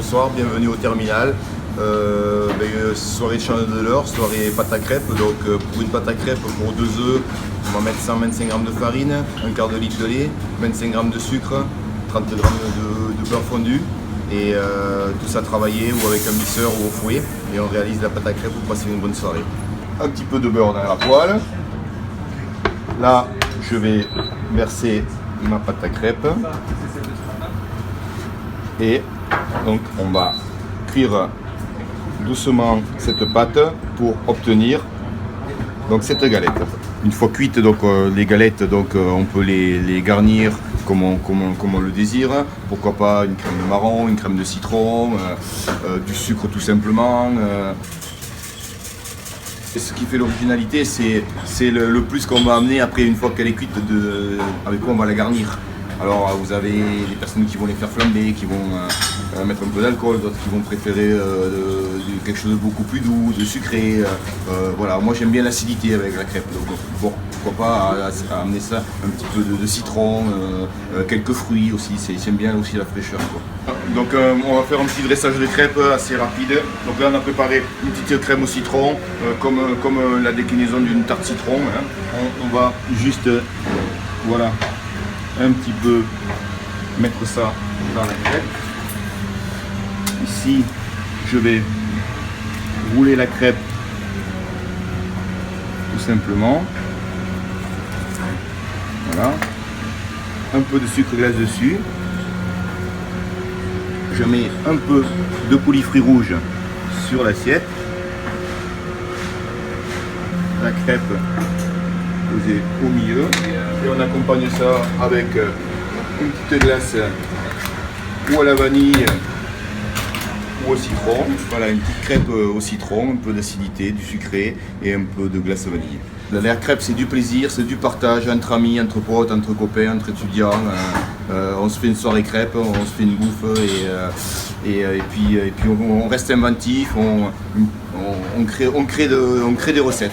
Bonsoir, bienvenue au terminal. Soirée de chandeleur, soirée pâte à crêpes. Donc pour une pâte à crêpes, pour 2 œufs, on va mettre 125 g de farine, un quart de litre de lait, 25 g de sucre, 30 g de beurre fondu. Et tout ça travaillé ou avec un mixeur ou au fouet. Et on réalise la pâte à crêpes pour passer une bonne soirée. Un petit peu de beurre dans la poêle. Là, je vais verser ma pâte à crêpes. Et donc on va cuire doucement cette pâte pour obtenir donc cette galette. Une fois cuites, donc les galettes, donc on peut les garnir comme on le désire. Pourquoi pas une crème de marron, une crème de citron, du sucre tout simplement. Et ce qui fait l'originalité, c'est le plus qu'on va amener après une fois qu'elle est cuite, avec quoi on va la garnir. Alors vous avez des personnes qui vont les faire flamber, qui vont mettre un peu d'alcool, d'autres qui vont préférer quelque chose de beaucoup plus doux, de sucré. Voilà, moi j'aime bien l'acidité avec la crêpe, donc bon, pourquoi pas amener ça, un petit peu de citron, quelques fruits aussi, j'aime bien aussi la fraîcheur, quoi. Donc on va faire un petit dressage de crêpes assez rapide. Donc là on a préparé une petite crème au citron, comme la déclinaison d'une tarte citron, hein. On va juste, voilà, un petit peu mettre ça dans la crêpe. Ici, je vais rouler la crêpe tout simplement. Voilà. Un peu de sucre glace dessus. Je mets un peu de coulis fruits rouges sur l'assiette. La crêpe posée au milieu. Et on accompagne ça avec une petite glace ou à la vanille ou au citron. Voilà, une petite crêpe au citron, un peu d'acidité, du sucré et un peu de glace vanille. La crêpe, c'est du plaisir, c'est du partage entre amis, entre potes, entre copains, entre étudiants. On se fait une soirée crêpe, on se fait une bouffe et puis on reste inventif, on crée des recettes.